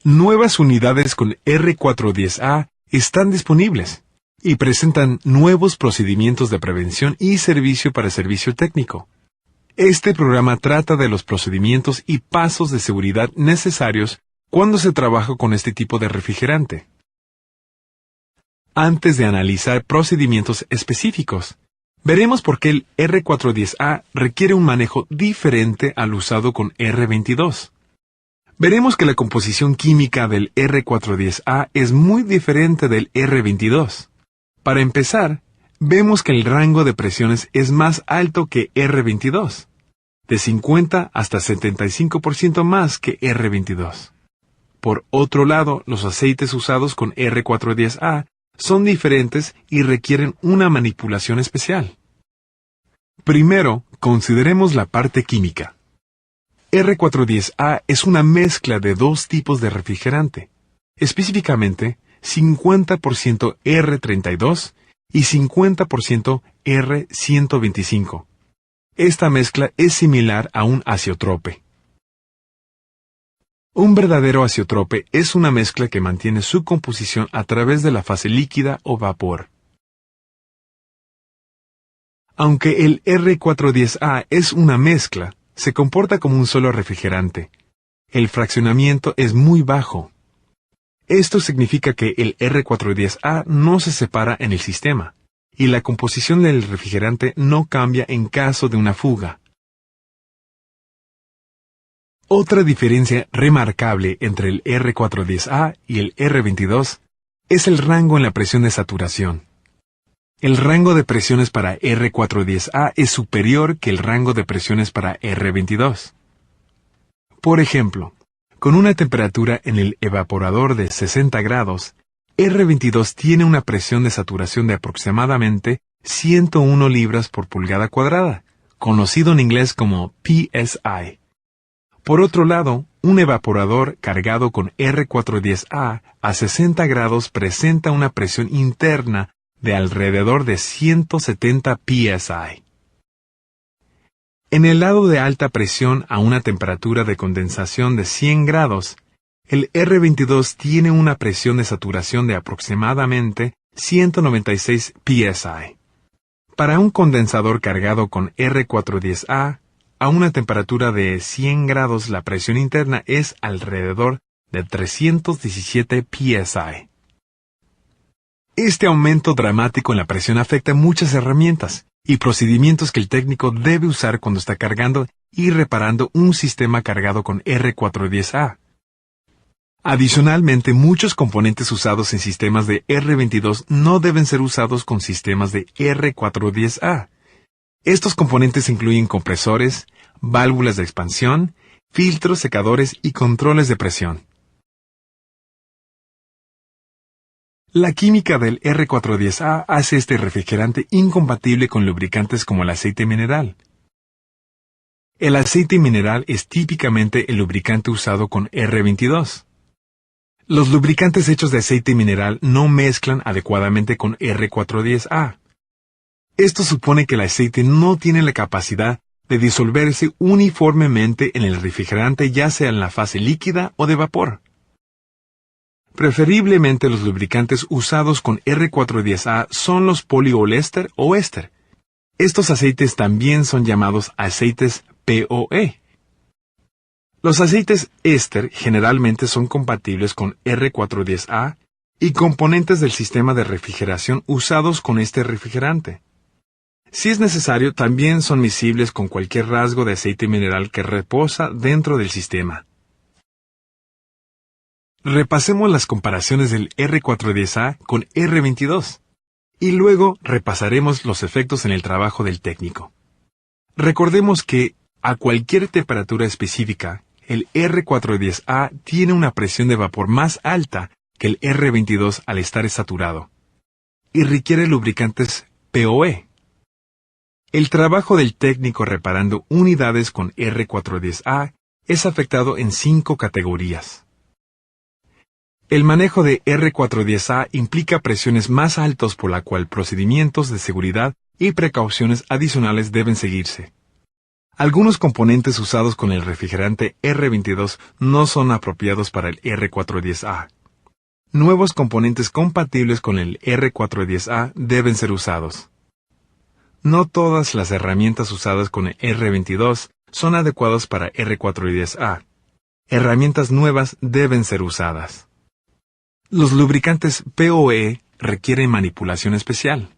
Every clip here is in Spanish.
Nuevas unidades con R410A están disponibles y presentan nuevos procedimientos de prevención y servicio para servicio técnico. Este programa trata de los procedimientos y pasos de seguridad necesarios cuando se trabaja con este tipo de refrigerante. Antes de analizar procedimientos específicos, veremos por qué el R410A requiere un manejo diferente al usado con R22. Veremos que la composición química del R410A es muy diferente del R22. Para empezar, vemos que el rango de presiones es más alto que R22, de 50 hasta 75% más que R22. Por otro lado, los aceites usados con R410A son diferentes y requieren una manipulación especial. Primero, consideremos la parte química. R410A es una mezcla de dos tipos de refrigerante, específicamente 50% R32 y 50% R125. Esta mezcla es similar a un azeotrope. Un verdadero azeotrope es una mezcla que mantiene su composición a través de la fase líquida o vapor. Aunque el R410A es una mezcla, se comporta como un solo refrigerante. El fraccionamiento es muy bajo. Esto significa que el R410A no se separa en el sistema, y la composición del refrigerante no cambia en caso de una fuga. Otra diferencia remarcable entre el R410A y el R22 es el rango en la presión de saturación. El rango de presiones para R410A es superior que el rango de presiones para R22. Por ejemplo, con una temperatura en el evaporador de 60 grados, R22 tiene una presión de saturación de aproximadamente 101 libras por pulgada cuadrada, conocido en inglés como PSI. Por otro lado, un evaporador cargado con R410A a 60 grados presenta una presión interna de alrededor de 170 psi. En el lado de alta presión a una temperatura de condensación de 100 grados, el R22 tiene una presión de saturación de aproximadamente 196 psi. Para un condensador cargado con R410A, a una temperatura de 100 grados la presión interna es alrededor de 317 psi. Este aumento dramático en la presión afecta muchas herramientas y procedimientos que el técnico debe usar cuando está cargando y reparando un sistema cargado con R410A. Adicionalmente, muchos componentes usados en sistemas de R22 no deben ser usados con sistemas de R410A. Estos componentes incluyen compresores, válvulas de expansión, filtros, secadores y controles de presión. La química del R410A hace este refrigerante incompatible con lubricantes como el aceite mineral. El aceite mineral es típicamente el lubricante usado con R22. Los lubricantes hechos de aceite mineral no mezclan adecuadamente con R410A. Esto supone que el aceite no tiene la capacidad de disolverse uniformemente en el refrigerante, ya sea en la fase líquida o de vapor. Preferiblemente los lubricantes usados con R410A son los poliolester o éster. Estos aceites también son llamados aceites POE. Los aceites éster generalmente son compatibles con R410A y componentes del sistema de refrigeración usados con este refrigerante. Si es necesario, también son miscibles con cualquier rasgo de aceite mineral que reposa dentro del sistema. Repasemos las comparaciones del R410A con R22 y luego repasaremos los efectos en el trabajo del técnico. Recordemos que, a cualquier temperatura específica, el R410A tiene una presión de vapor más alta que el R22 al estar saturado y requiere lubricantes POE. El trabajo del técnico reparando unidades con R410A es afectado en 5 categorías. El manejo de R410A implica presiones más altas, por la cual procedimientos de seguridad y precauciones adicionales deben seguirse. Algunos componentes usados con el refrigerante R22 no son apropiados para el R410A. Nuevos componentes compatibles con el R410A deben ser usados. No todas las herramientas usadas con el R22 son adecuadas para R410A. Herramientas nuevas deben ser usadas. Los lubricantes PoE requieren manipulación especial.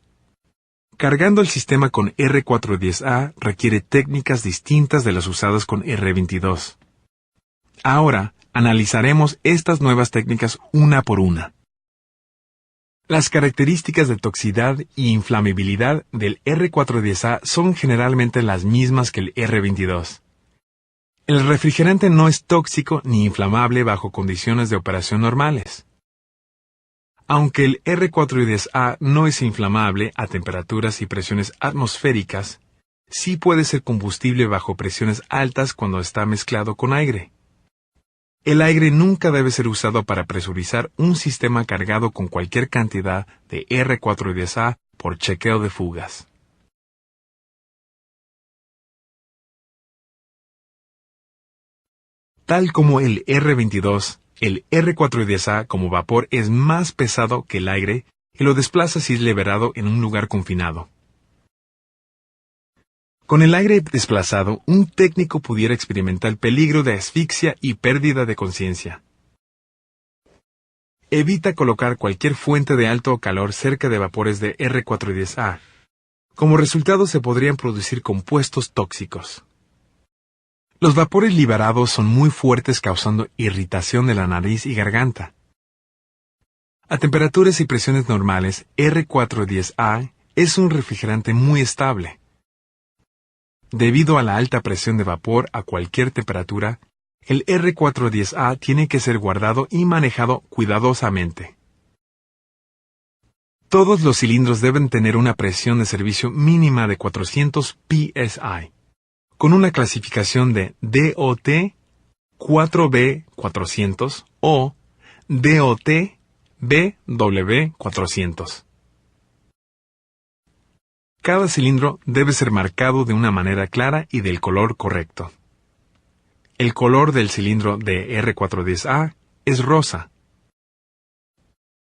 Cargando el sistema con R410A requiere técnicas distintas de las usadas con R22. Ahora, analizaremos estas nuevas técnicas una por una. Las características de toxicidad y inflamabilidad del R410A son generalmente las mismas que el R22. El refrigerante no es tóxico ni inflamable bajo condiciones de operación normales. Aunque el R410A no es inflamable a temperaturas y presiones atmosféricas, sí puede ser combustible bajo presiones altas cuando está mezclado con aire. El aire nunca debe ser usado para presurizar un sistema cargado con cualquier cantidad de R410A por chequeo de fugas. Tal como el R22, el R410A como vapor es más pesado que el aire y lo desplaza si es liberado en un lugar confinado. Con el aire desplazado, un técnico pudiera experimentar el peligro de asfixia y pérdida de conciencia. Evita colocar cualquier fuente de alto calor cerca de vapores de R410A. Como resultado se podrían producir compuestos tóxicos. Los vapores liberados son muy fuertes causando irritación de la nariz y garganta. A temperaturas y presiones normales, R410A es un refrigerante muy estable. Debido a la alta presión de vapor a cualquier temperatura, el R410A tiene que ser guardado y manejado cuidadosamente. Todos los cilindros deben tener una presión de servicio mínima de 400 psi. Con una clasificación de DOT 4B400 o DOT BW400. Cada cilindro debe ser marcado de una manera clara y del color correcto. El color del cilindro de R410A es rosa.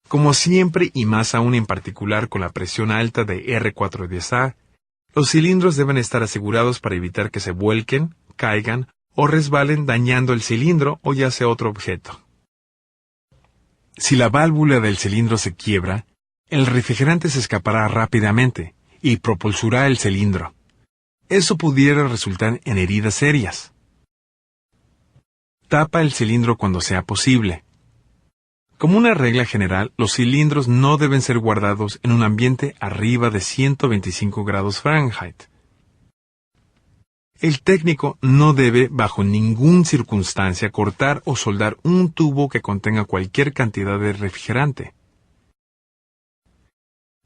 Como siempre y más aún en particular con la presión alta de R410A, los cilindros deben estar asegurados para evitar que se vuelquen, caigan o resbalen dañando el cilindro o ya sea otro objeto. Si la válvula del cilindro se quiebra, el refrigerante se escapará rápidamente y propulsará el cilindro. Eso pudiera resultar en heridas serias. Tapa el cilindro cuando sea posible. Como una regla general, los cilindros no deben ser guardados en un ambiente arriba de 125 grados Fahrenheit. El técnico no debe, bajo ninguna circunstancia, cortar o soldar un tubo que contenga cualquier cantidad de refrigerante.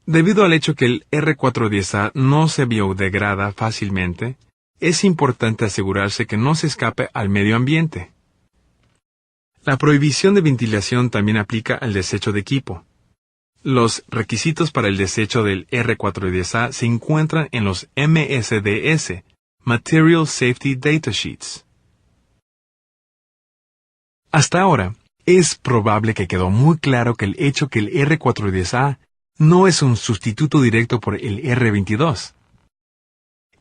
Debido al hecho que el R410A no se biodegrada fácilmente, es importante asegurarse que no se escape al medio ambiente. La prohibición de ventilación también aplica al desecho de equipo. Los requisitos para el desecho del R410A se encuentran en los MSDS, Material Safety Datasheets. Hasta ahora, es probable que quedó muy claro que el hecho que el R410A no es un sustituto directo por el R22.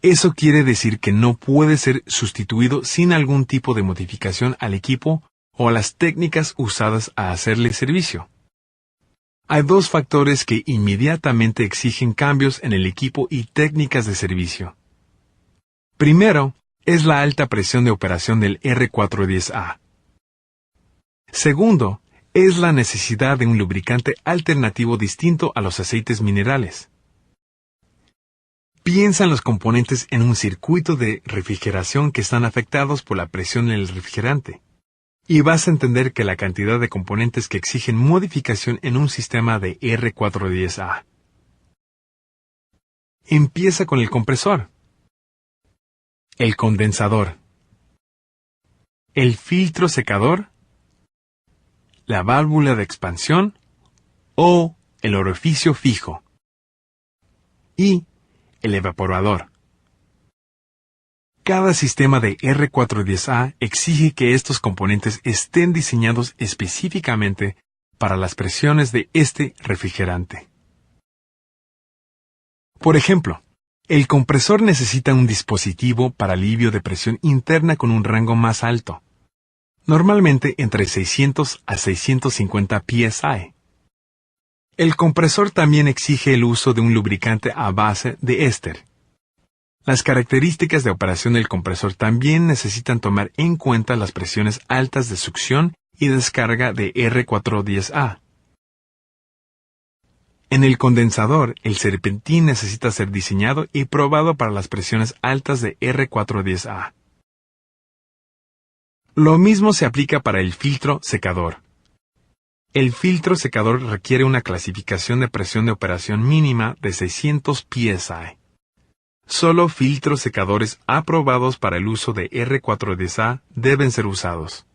Eso quiere decir que no puede ser sustituido sin algún tipo de modificación al equipo o a las técnicas usadas a hacerle servicio. Hay dos factores que inmediatamente exigen cambios en el equipo y técnicas de servicio. Primero, es la alta presión de operación del R410A. Segundo, es la necesidad de un lubricante alternativo distinto a los aceites minerales. Piensa en los componentes en un circuito de refrigeración que están afectados por la presión en el refrigerante. Y vas a entender que la cantidad de componentes que exigen modificación en un sistema de R410A. Empieza con el compresor, el condensador, el filtro secador, la válvula de expansión o el orificio fijo y el evaporador. Cada sistema de R410A exige que estos componentes estén diseñados específicamente para las presiones de este refrigerante. Por ejemplo, el compresor necesita un dispositivo para alivio de presión interna con un rango más alto, normalmente entre 600 a 650 psi. El compresor también exige el uso de un lubricante a base de éster. Las características de operación del compresor también necesitan tomar en cuenta las presiones altas de succión y descarga de R410A. En el condensador, el serpentín necesita ser diseñado y probado para las presiones altas de R410A. Lo mismo se aplica para el filtro secador. El filtro secador requiere una clasificación de presión de operación mínima de 600 psi. Solo filtros secadores aprobados para el uso de R410A deben ser usados.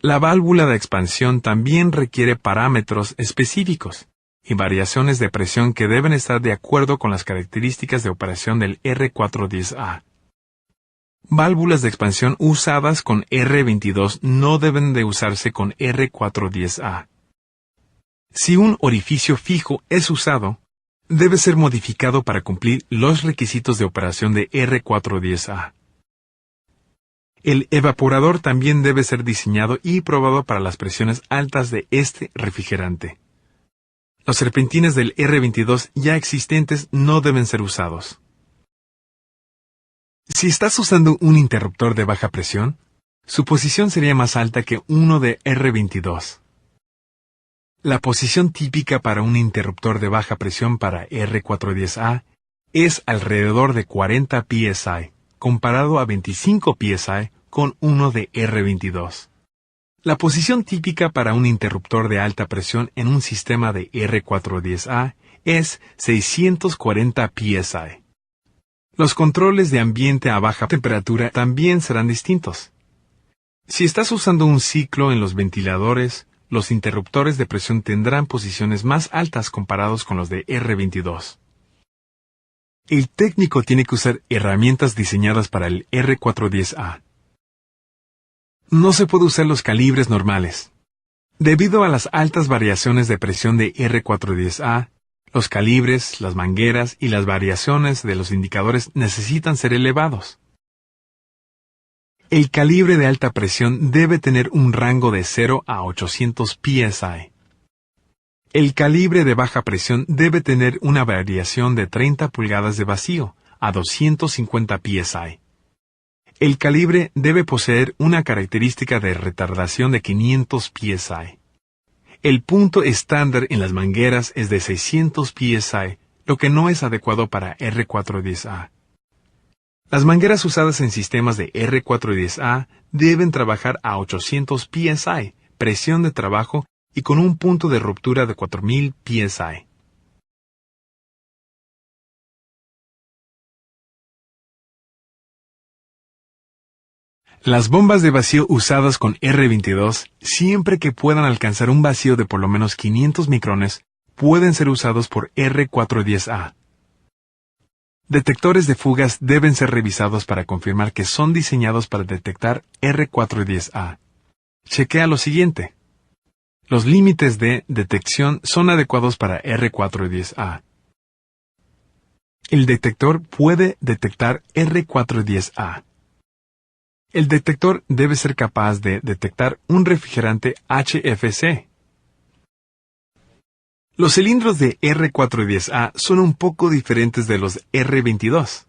La válvula de expansión también requiere parámetros específicos y variaciones de presión que deben estar de acuerdo con las características de operación del R410A. Válvulas de expansión usadas con R22 no deben de usarse con R410A. Si un orificio fijo es usado, debe ser modificado para cumplir los requisitos de operación de R410A. El evaporador también debe ser diseñado y probado para las presiones altas de este refrigerante. Los serpentines del R22 ya existentes no deben ser usados. Si estás usando un interruptor de baja presión, su posición sería más alta que uno de R22. La posición típica para un interruptor de baja presión para R410A es alrededor de 40 psi, comparado a 25 psi con uno de R22. La posición típica para un interruptor de alta presión en un sistema de R410A es 640 psi. Los controles de ambiente a baja temperatura también serán distintos. Si estás usando un ciclo en los ventiladores, los interruptores de presión tendrán posiciones más altas comparados con los de R22. El técnico tiene que usar herramientas diseñadas para el R410A. No se puede usar los calibres normales. Debido a las altas variaciones de presión de R410A, los calibres, las mangueras y las variaciones de los indicadores necesitan ser elevados. El calibre de alta presión debe tener un rango de 0 a 800 psi. El calibre de baja presión debe tener una variación de 30 pulgadas de vacío a 250 psi. El calibre debe poseer una característica de retardación de 500 psi. El punto estándar en las mangueras es de 600 psi, lo que no es adecuado para R410A. Las mangueras usadas en sistemas de R410A deben trabajar a 800 psi, presión de trabajo y con un punto de ruptura de 4000 psi. Las bombas de vacío usadas con R22, siempre que puedan alcanzar un vacío de por lo menos 500 micrones, pueden ser usados por R410A. Detectores de fugas deben ser revisados para confirmar que son diseñados para detectar R410A. Chequea lo siguiente. Los límites de detección son adecuados para R410A. El detector puede detectar R410A. El detector debe ser capaz de detectar un refrigerante HFC. Los cilindros de R410A son un poco diferentes de los R22.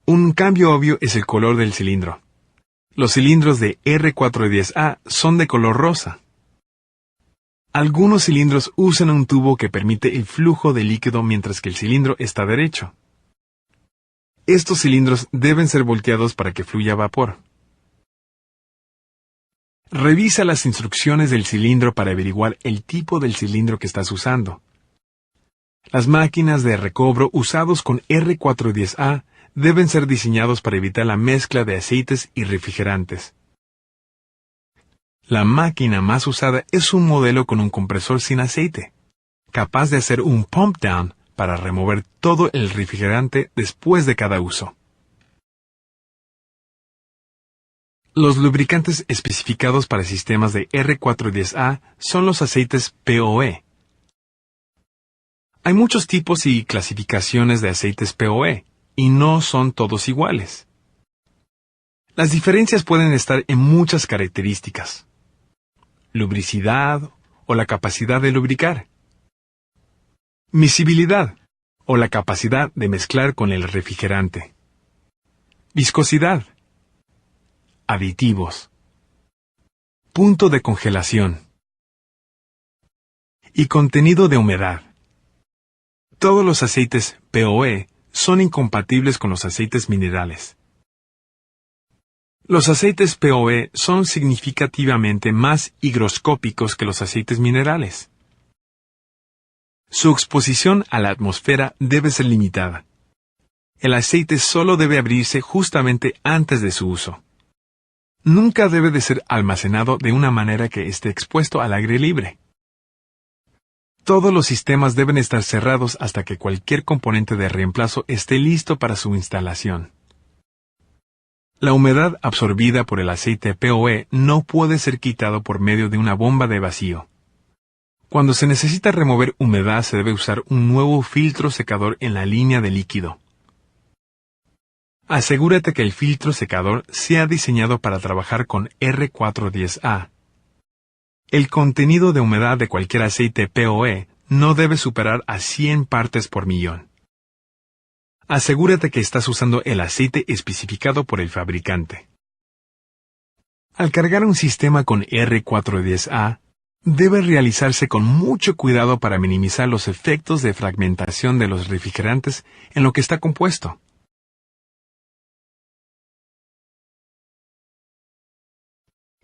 Un cambio obvio es el color del cilindro. Los cilindros de R410A son de color rosa. Algunos cilindros usan un tubo que permite el flujo de líquido mientras que el cilindro está derecho. Estos cilindros deben ser volteados para que fluya vapor. Revisa las instrucciones del cilindro para averiguar el tipo del cilindro que estás usando. Las máquinas de recobro usados con R410A deben ser diseñados para evitar la mezcla de aceites y refrigerantes. La máquina más usada es un modelo con un compresor sin aceite, capaz de hacer un pump down para remover todo el refrigerante después de cada uso. Los lubricantes especificados para sistemas de R410A son los aceites POE. Hay muchos tipos y clasificaciones de aceites POE, y no son todos iguales. Las diferencias pueden estar en muchas características: lubricidad o la capacidad de lubricar, miscibilidad o la capacidad de mezclar con el refrigerante, viscosidad, aditivos, punto de congelación y contenido de humedad. Todos los aceites POE son incompatibles con los aceites minerales. Los aceites POE son significativamente más higroscópicos que los aceites minerales. Su exposición a la atmósfera debe ser limitada. El aceite solo debe abrirse justamente antes de su uso. Nunca debe de ser almacenado de una manera que esté expuesto al aire libre. Todos los sistemas deben estar cerrados hasta que cualquier componente de reemplazo esté listo para su instalación. La humedad absorbida por el aceite POE no puede ser quitado por medio de una bomba de vacío. Cuando se necesita remover humedad, se debe usar un nuevo filtro secador en la línea de líquido. Asegúrate que el filtro secador sea diseñado para trabajar con R410A. El contenido de humedad de cualquier aceite POE no debe superar a 100 partes por millón. Asegúrate que estás usando el aceite especificado por el fabricante. Al cargar un sistema con R410A, debe realizarse con mucho cuidado para minimizar los efectos de fragmentación de los refrigerantes en lo que está compuesto.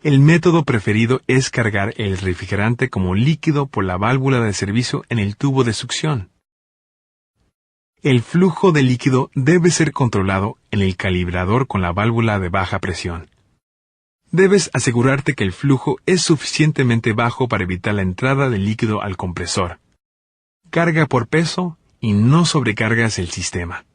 El método preferido es cargar el refrigerante como líquido por la válvula de servicio en el tubo de succión. El flujo de líquido debe ser controlado en el calibrador con la válvula de baja presión. Debes asegurarte que el flujo es suficientemente bajo para evitar la entrada de líquido al compresor. Carga por peso y no sobrecargas el sistema.